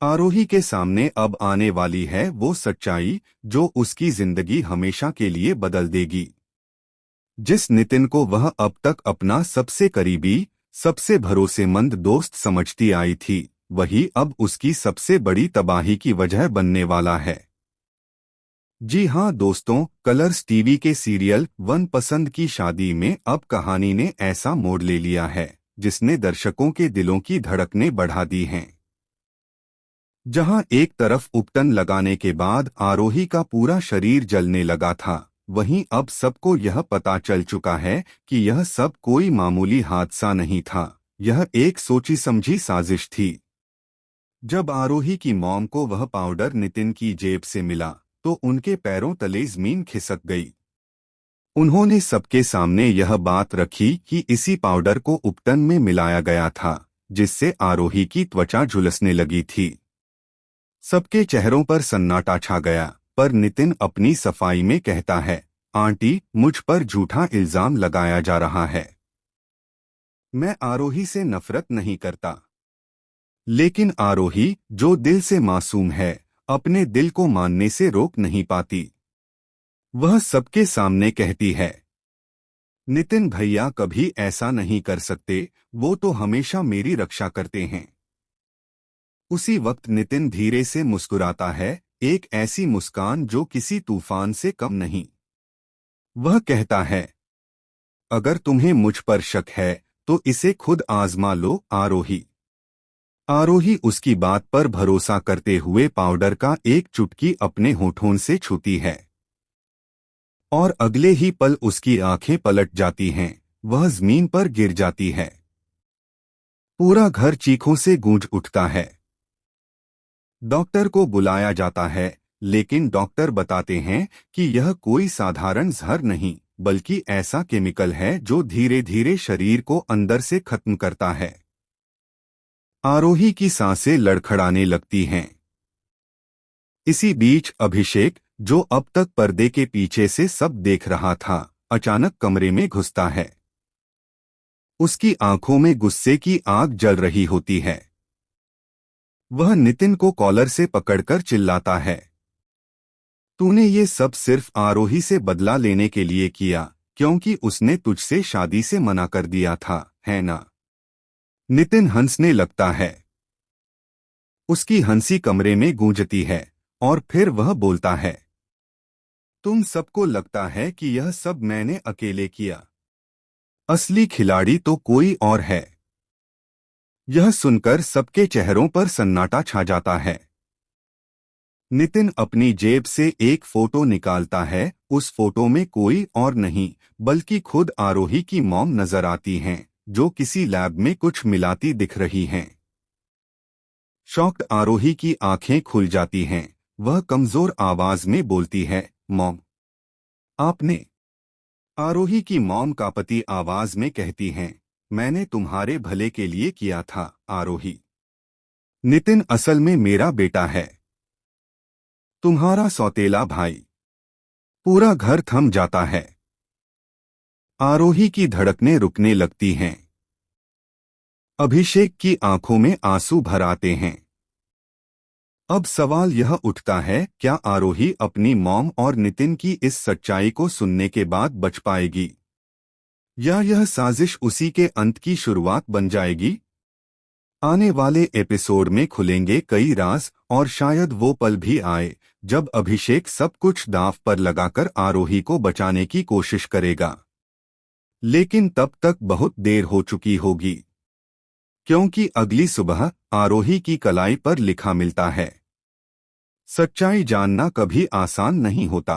आरोही के सामने अब आने वाली है वो सच्चाई जो उसकी जिंदगी हमेशा के लिए बदल देगी। जिस नितिन को वह अब तक अपना सबसे करीबी, सबसे भरोसेमंद दोस्त समझती आई थी, वही अब उसकी सबसे बड़ी तबाही की वजह बनने वाला है। जी हाँ दोस्तों, कलर्स टीवी के सीरियल वन पसंद की शादी में अब कहानी ने ऐसा मोड़ ले लिया है जिसने दर्शकों के दिलों की धड़कनें बढ़ा दी हैं। जहां एक तरफ उपटन लगाने के बाद आरोही का पूरा शरीर जलने लगा था, वहीं अब सबको यह पता चल चुका है कि यह सब कोई मामूली हादसा नहीं था, यह एक सोची समझी साजिश थी। जब आरोही की मॉम को वह पाउडर नितिन की जेब से मिला तो उनके पैरों तले जमीन खिसक गई। उन्होंने सबके सामने यह बात रखी कि इसी पाउडर को उपटन में मिलाया गया था, जिससे आरोही की त्वचा झुलसने लगी थी। सबके चेहरों पर सन्नाटा छा गया, पर नितिन अपनी सफाई में कहता है, आंटी, मुझ पर झूठा इल्जाम लगाया जा रहा है। मैं आरोही से नफरत नहीं करता, लेकिन आरोही, जो दिल से मासूम है, अपने दिल को मानने से रोक नहीं पाती। वह सबके सामने कहती है, नितिन भैया कभी ऐसा नहीं कर सकते, वो तो हमेशा मेरी रक्षा करते हैं। उसी वक्त नितिन धीरे से मुस्कुराता है, एक ऐसी मुस्कान जो किसी तूफान से कम नहीं। वह कहता है, अगर तुम्हें मुझ पर शक है तो इसे खुद आजमा लो आरोही। आरोही उसकी बात पर भरोसा करते हुए पाउडर का एक चुटकी अपने होठों से छूती है और अगले ही पल उसकी आंखें पलट जाती हैं, वह जमीन पर गिर जाती है। पूरा घर चीखों से गूंज उठता है। डॉक्टर को बुलाया जाता है, लेकिन डॉक्टर बताते हैं कि यह कोई साधारण जहर नहीं, बल्कि ऐसा केमिकल है जो धीरे धीरे शरीर को अंदर से खत्म करता है। आरोही की सांसें लड़खड़ाने लगती हैं। इसी बीच अभिषेक, जो अब तक पर्दे के पीछे से सब देख रहा था, अचानक कमरे में घुसता है। उसकी आंखों में गुस्से की आग जल रही होती है। वह नितिन को कॉलर से पकड़कर चिल्लाता है, तूने ये सब सिर्फ आरोही से बदला लेने के लिए किया, क्योंकि उसने तुझसे शादी से मना कर दिया था, है ना? नितिन हंसने लगता है। उसकी हंसी कमरे में गूंजती है और फिर वह बोलता है, तुम सबको लगता है कि यह सब मैंने अकेले किया। असली खिलाड़ी तो कोई और है। यह सुनकर सबके चेहरों पर सन्नाटा छा जाता है। नितिन अपनी जेब से एक फोटो निकालता है। उस फोटो में कोई और नहीं बल्कि खुद आरोही की मॉम नजर आती हैं, जो किसी लैब में कुछ मिलाती दिख रही हैं। शॉक्ड आरोही की आंखें खुल जाती हैं। वह कमजोर आवाज में बोलती है, मॉम, आपने? आरोही की मॉम कांपती आवाज में कहती हैं, मैंने तुम्हारे भले के लिए किया था आरोही। नितिन असल में मेरा बेटा है, तुम्हारा सौतेला भाई। पूरा घर थम जाता है। आरोही की धड़कनें रुकने लगती हैं। अभिषेक की आंखों में आंसू भर आते हैं। अब सवाल यह उठता है, क्या आरोही अपनी मॉम और नितिन की इस सच्चाई को सुनने के बाद बच पाएगी, या यह साजिश उसी के अंत की शुरुआत बन जाएगी? आने वाले एपिसोड में खुलेंगे कई राज और शायद वो पल भी आए जब अभिषेक सब कुछ दांव पर लगाकर आरोही को बचाने की कोशिश करेगा। लेकिन तब तक बहुत देर हो चुकी होगी, क्योंकि अगली सुबह आरोही की कलाई पर लिखा मिलता है, सच्चाई जानना कभी आसान नहीं होता।